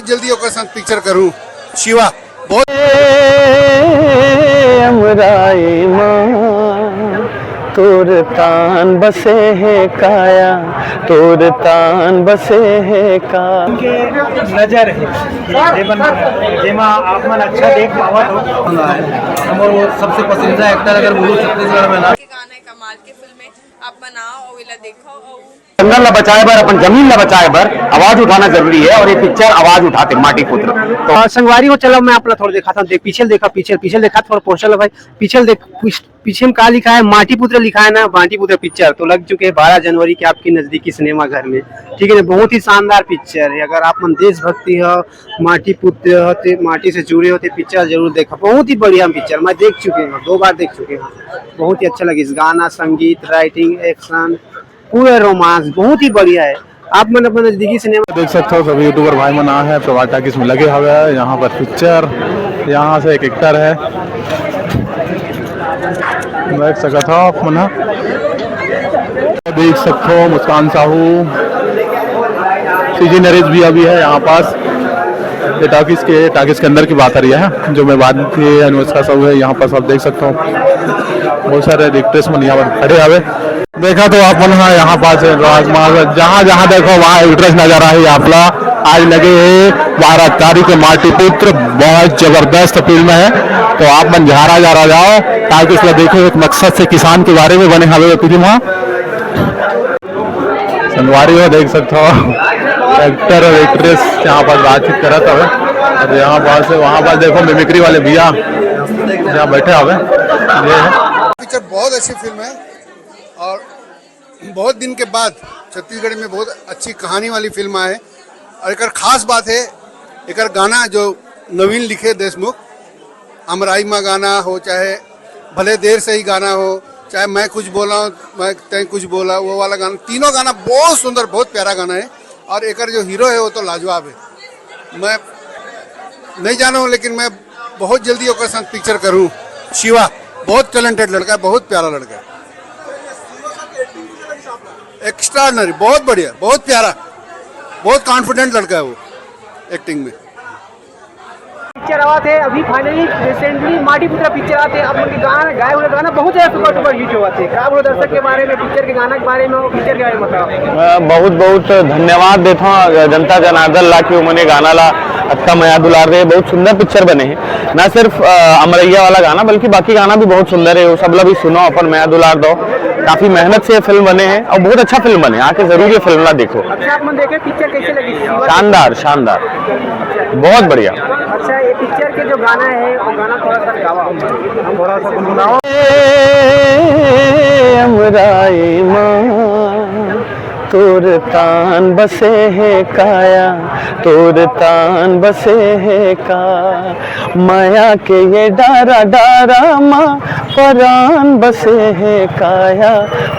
बहुत जल्दी ओकर संग पिक्चर करूं। शिवा बहुत तोर तान बसे है काया, तोर तान बसे है का नजर है जेमा आप मन अच्छा देख पावत हो। हमर वो सबसे पसंदीदा एक्टर अगर बोलूं छत्तीसगढ़ में ना गाना है कमाल के फिल्म में आप बनाओ और इला देखो और जंगल ला बचाए बर, अपन जमीन ला बचाए बर आवाज उठाना जरूरी है, और ये पिक्चर आवाज उठाते माटी पुत्र। तो संगवारी हो, चलो मैं अपना थोड़ा दिखाता हूँ। पीछे देखा थोड़ा पोस्टर भाई, पीछे में क्या लिखा है, माटी पुत्र लिखा है ना, माटी पुत्र पिक्चर तो लग चुके हैं 12 जनवरी के आपकी नजदीकी सिनेमा घर में। ठीक है, बहुत ही शानदार पिक्चर है। अगर आप मन देशभक्ति हो, माटी पुत्र होते, माटी से जुड़े होते, पिक्चर जरूर देखा। बहुत ही बढ़िया पिक्चर, मैं देख चुके हैं, 2 बार देख चुके हैं। बहुत ही अच्छा लगे, इस गाना, संगीत, राइटिंग, एक्शन, पूरा रोमांस बहुत ही बढ़िया है। आप मन अपने नजदीकी सिनेमा देख सकते हो। सभी यूट्यूबर भाई मन आ है प्रभात टाकीज में लगे हुए हैं। यहाँ पर पिक्चर, यहाँ से एक एक्टर है, देख सकते हो आप मन, देख सकते हो मुस्कान साहू, सीजी नरेश भी अभी है यहाँ पास। ये टाकीज के अंदर की बात आ रही है, जो मैं बात की अनुष्का साहू है यहाँ पर, सब देख सकते हो। बहुत सारे एक्ट्रेस मन यहाँ पर खड़े हुए, देखा तो आप मन यहाँ पास जहाँ जहाँ देखो वहाँ एक्ट्रेस नजर आ रही है। आपला आज लगे है 12 तारीख के माटी पुत्र, बहुत जबरदस्त फिल्म है। तो आप मन जहाँ जाओ ताकि उसको देखो, एक मकसद से किसान के बारे में बने हुए फिल्म। संगवारी हो, देख सकते हो एक्टर और एक्ट्रेस यहाँ पर बातचीत करत हवे। और यहाँ पास वहाँ पास देखो मिमिक्री वाले भैया यहाँ बैठे हुए। ये पिक्चर बहुत अच्छी फिल्म है और बहुत दिन के बाद छत्तीसगढ़ में बहुत अच्छी कहानी वाली फिल्म है। और एक खास बात है, एक गाना जो नवीन लिखे देशमुख, हमराई माँ गाना हो, चाहे भले देर से ही गाना हो, चाहे मैं कुछ बोला मैं तय कुछ बोला, वो वाला गाना, तीनों गाना बहुत सुंदर, बहुत प्यारा गाना है। और एक जो हीरो है वो तो लाजवाब है। मैं नहीं जाना हूँ लेकिन मैं बहुत जल्दी ओकर संग पिक्चर करूँ। शिवा बहुत टैलेंटेड लड़का है, बहुत प्यारा लड़का है, एक्स्ट्राऑर्डिनरी, बहुत बढ़िया, बहुत प्यारा, बहुत कॉन्फिडेंट लड़का है वो एक्टिंग में। पिक्चर आवा थे अभी फाइनली रिसेंटली माटी पुत्र पिक्चर आते अब उनके गाना गाए हुए गाना बहुत ज्यादा सुपर हिट हुआ थे। क्या बोलो दर्शक के बारे में, पिक्चर के गाना के बारे में, वो पिक्चर के बारे में बताओ। मैं बहुत बहुत धन्यवाद देता हूँ जनता जनार्दन ला कि उन्होंने गाना ला अच्छा मया दुलार रहे। बहुत सुंदर पिक्चर बने हैं, ना सिर्फ अमरैया वाला गाना बल्कि बाकी गाना भी बहुत सुंदर है। वो सब लोग भी सुनो, अपन मया दुलार दो। काफी मेहनत से ये फिल्म बने हैं और बहुत अच्छा फिल्म बने, आके जरूर ये फिल्म ला देखो। अच्छा आप मन देखे पिक्चर कैसे लगी? शानदार शानदार, बहुत बढ़िया। अच्छा ये पिक्चर के जो गाना है वो गाना थोड़ा सा गावा, हम थोड़ा सा गुनगुनाओ। अमराई माँ तोर तान बसे है काया, तोर तान बसे है का माया के ये डारा डारा माँ परान बसे है काया,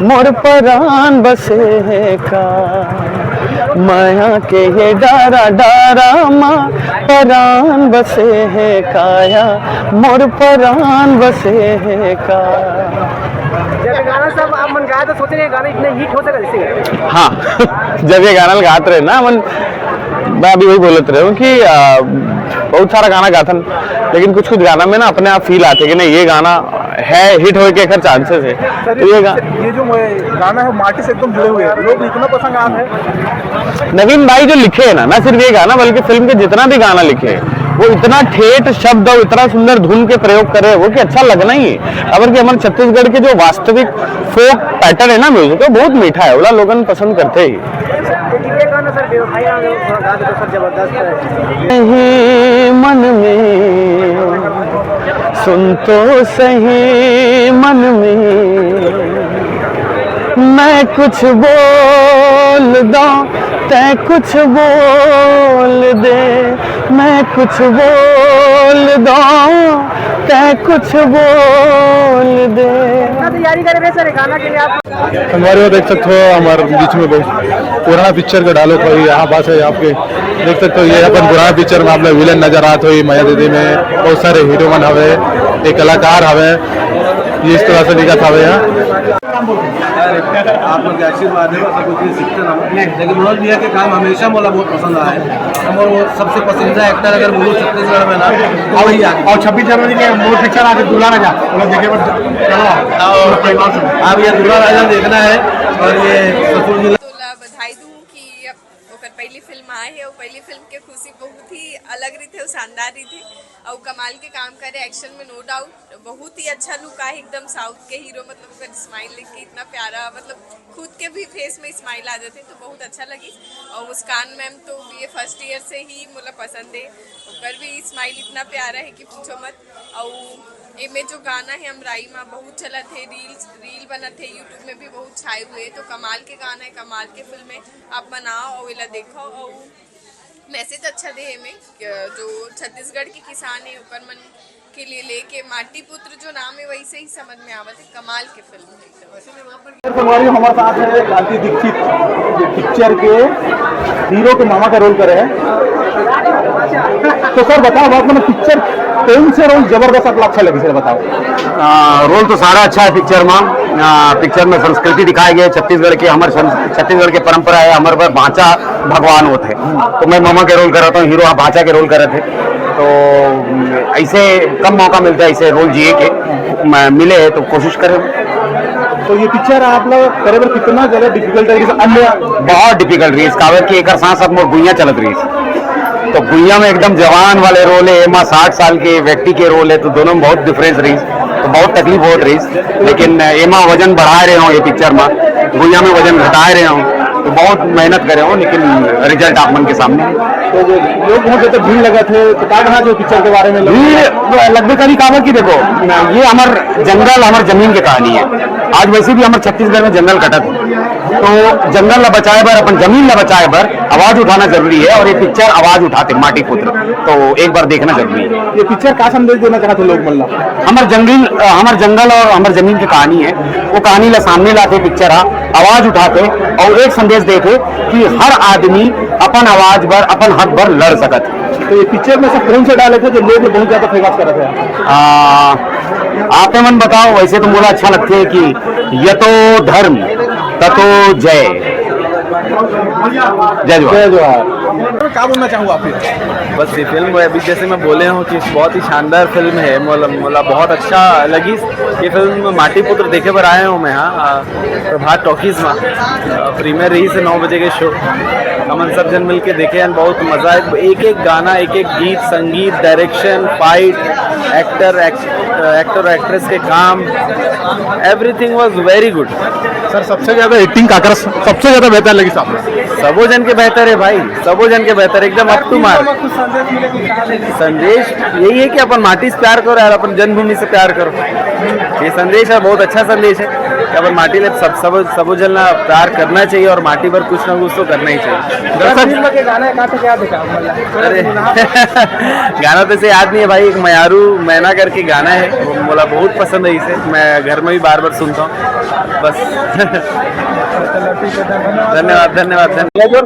मोर परान बसे है का माया के ये डारा डारा माँ परान बसे है काया, मोर परान बसे है का। जब गाना सब आप मन गाया तो सोच रहे गाना इतना हिट हो सका जैसे? हाँ जब ये गाना गाते रहे ना मन, मैं अभी वही बोलते रहे हूँ कि बहुत सारा गाना गाता, लेकिन कुछ कुछ गाना में ना अपने आप फील आते कि नहीं ये गाना है हिट होने के खैर चांसेस है। तो ये जो गाना है माटी से एकदम जुड़े हुए हैं लोग, इतना पसंद है। नवीन भाई जो लिखे है ना सिर्फ ये गाना बल्कि फिल्म के जितना भी गाना लिखे है वो इतना ठेठ शब्द और इतना सुंदर धुन के प्रयोग करे वो कि अच्छा लगना ही है। अगर कि हमारे छत्तीसगढ़ के जो वास्तविक फोक पैटर्न है ना म्यूजिक का, बहुत मीठा है, वो लोग पसंद करते ही। मन में सुन तो सही, मन में मैं कुछ बोल दूं तै कुछ बोल दे, मैं कुछ बोल दूं तै कुछ बोल दे। तैयारी कर रहे सर गाना के लिए आप? हमारे वो देख सकते हो हमारे बीच में बहुत पुराना पिक्चर का डालो कोई यहाँ पास है, आपके देख सकते हो। ये अपन पुराना पिक्चर में आपने विलन नजर आते हो, माया दीदी में बहुत सारे हीरो मन हवे, एक कलाकार हवे। ये इस तरह से लिखा था भैया। आप लोग के आशीर्वाद है, सब कुछ सीखते ना, लेकिन मनोज भैया के काम हमेशा मोला बहुत पसंद आया है। और वो सबसे पसंदीदा एक्टर अगर बोलूँ छत्तीसगढ़ में ना, और वही आगे। और 26 जनवरी के मूल पिक्चर आगे दूल्हा राजा देखे आप ये दूल्हा राजा देखना है। और ये ससुर जिला तो बधाई दूँ कि अब ओकर पहली फिल्म आए है और पहली फिल्म के खुशी बहुत ही अलग रही थे, शानदार रही थी और कमाल के काम करे एक्शन में, नो डाउट बहुत ही अच्छा लुक है एकदम साउथ के हीरो, मतलब ओकर स्माइल देख के इतना प्यारा, मतलब खुद के भी फेस में स्माइल आ जाते तो बहुत अच्छा लगी। और मुस्कान मैम तो ये फर्स्ट ईयर से ही मुझे पसंद है, ओकर भी स्माइल इतना प्यारा है कि पूछो मत। और इनमें जो गाना है हमराई माँ बहुत चला थे, रील बना थे यूट्यूब में भी बहुत छाए हुए, तो कमाल के गाना है, कमाल के फिल्म है, आप बनाओ और इला देखो। और मैसेज अच्छा दे में जो छत्तीसगढ़ के किसान है ऊपर मन के लिए लेके माटी पुत्र जो नाम है वैसे ही समझ में आवत है, कमाल के फिल्म है एकदम। हमारे साथ है कांति दीक्षित, जो पिक्चर के हीरो के मामा का रोल करे हैं। तो सर बताओ बात में पिक्चर कौन से रोल जबरदस्त आपको अच्छा लगे, सर बताओ। रोल तो सारा अच्छा है पिक्चर में। पिक्चर में संस्कृति दिखाई गई, छत्तीसगढ़ की हमारे छत्तीसगढ़ की परंपरा है, हमारे पर भांचा भगवान होते हैं, तो मैं मामा के रोल कर रहा था, हीरो भांचा के रोल कर रहे थे। तो ऐसे कम मौका मिलता है ऐसे रोल जिए के, मिले तो कोशिश करें। तो ये पिक्चर आप लोग करे पर कितना ज्यादा डिफिकल्ट है, अन्य बहुत डिफिकल्ट रही कावर की एक साथ साथ मोर गुइया चलत रही, तो गुइया में एकदम जवान वाले रोल है, एमा 60 साल के व्यक्ति के रोल है, तो दोनों में बहुत डिफरेंस रही, तो बहुत तकलीफ होत रही। लेकिन एमा वजन बढ़ा रहे हो ये पिक्चर में, गुइया में वजन घटा रहे हो, तो बहुत मेहनत करे हो, लेकिन रिजल्ट आप मन के सामने। तो लोग बहुत ज्यादा भीड़ लगा थे, तो क्या कहना जो पिक्चर के बारे में? भीड़ लगभग कभी काबर की देखो, ये हमार जंगल हमार जमीन की कहानी है। आज वैसे भी हमारे छत्तीसगढ़ में जंगल कटत है, तो जंगल ला बचाए बर, अपन जमीन ला बचाए बर आवाज उठाना जरूरी है, और ये पिक्चर आवाज उठाते माटी पुत्र, तो एक बार देखना जरूरी है। ये पिक्चर क्या संदेश देना चाहते लोग? मतलब हमार जंगल और हमार जमीन की कहानी है, वो कहानी ला सामने लाते पिक्चर आवाज उठाते और एक संदेश देते कि हर आदमी अपन आवाज पर अपन हक पर लड़ सकत। तो ये पिक्चर में से कौन से डाले थे जो लोग बहुत ज्यादा फेमस कर रहे थे? आप मन बताओ। वैसे तो मुझे अच्छा लगता है कि यतो धर्म ततो जय, जय जवाहर। क्या बोलना चाहूँगा आप? बस ये फिल्म अभी जैसे मैं बोले हूँ कि बहुत ही शानदार फिल्म है, मोला बहुत अच्छा लगी ये फिल्म। माटी पुत्र देखे पर आया हूँ मैं यहाँ प्रभात टॉकीज में, प्रीमियर रही से 9 बजे के शो, हमन सब जन मिल के देखे हैं, बहुत मजा है। एक एक गाना, एक एक गीत, संगीत, डायरेक्शन, फाइट, एक्टर एक्ट्रेस के काम, everything was very good. Sir सबसे ज्यादा एक्टिंग का सबसे ज्यादा बेहतर लगी साहब? सबो जन के बेहतर है भाई, सबो जन के बेहतर, एकदम अप टू मार्क। संदेश यही है कि अपन माटी से प्यार करो यार, अपन जन्मभूमि से प्यार करो, ये संदेश है, बहुत अच्छा संदेश है कि अपन माटी ले सबो जन ला प्यार करना चाहिए और माटी पर कुछ ना कुछ तो करना ही चाहिए। के गाना क्या देखा? अरे गाना तो से याद नहीं है भाई, एक मयारू मैना करके गाना है, वो मुझे बहुत पसंद है, इसे मैं घर में भी बार बार सुनता हूँ बस। धन्यवाद धन्यवाद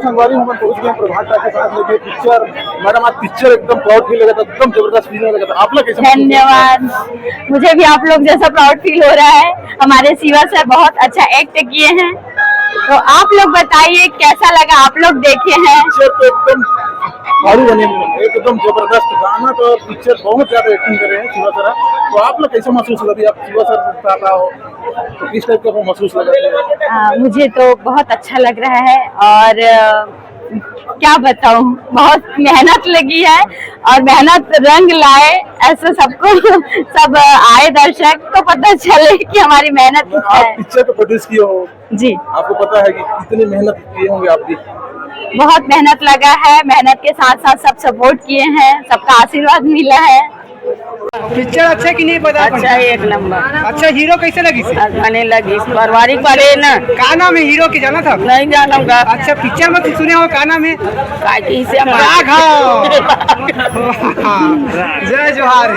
संगवारी हम पहुंच गए प्रभात के साथ लेके पिक्चर। मैडम आज पिक्चर एकदम प्राउड फील लगा था, एकदम जबरदस्त फील लगा था, आप लोग कैसे? धन्यवाद, मुझे भी आप लोग जैसा प्राउड फील हो रहा है। हमारे शिवा सर बहुत अच्छा एक्ट किए हैं, तो आप लोग बताइए कैसा लगा, आप लोग देखे हैं? पिक्चर तो एकदम भारी बने, एकदम जबरदस्त गाना, तो पिक्चर बहुत ज्यादा एक्टिंग कर रहे हैं शिवा सर। तो आप लोग कैसे महसूस लगी? आप शिवा सर का हो तो किस टाइप का महसूस लगा? मुझे तो बहुत अच्छा लग रहा है, और क्या बताऊं, बहुत मेहनत लगी है और मेहनत रंग लाए, ऐसे सबको सब आए दर्शक तो पता चले कि हमारी मेहनत आप पिक्चर को प्रोड्यूस किए हो जी, आपको पता है कि कितनी मेहनत किए होंगे आप भी? बहुत मेहनत लगा है, मेहनत के साथ साथ सब सपोर्ट किए हैं, सबका आशीर्वाद मिला है। पिक्चर अच्छा कि नहीं पता? अच्छा, एक नंबर। अच्छा, हीरो कैसे लगी? आने लगी पारिवारिक वाले ना। का नाम है हीरो की, जाना था? नहीं जानूंगा। अच्छा, पिक्चर में तो सुने हो, का नाम है? राघव। जय जोहार।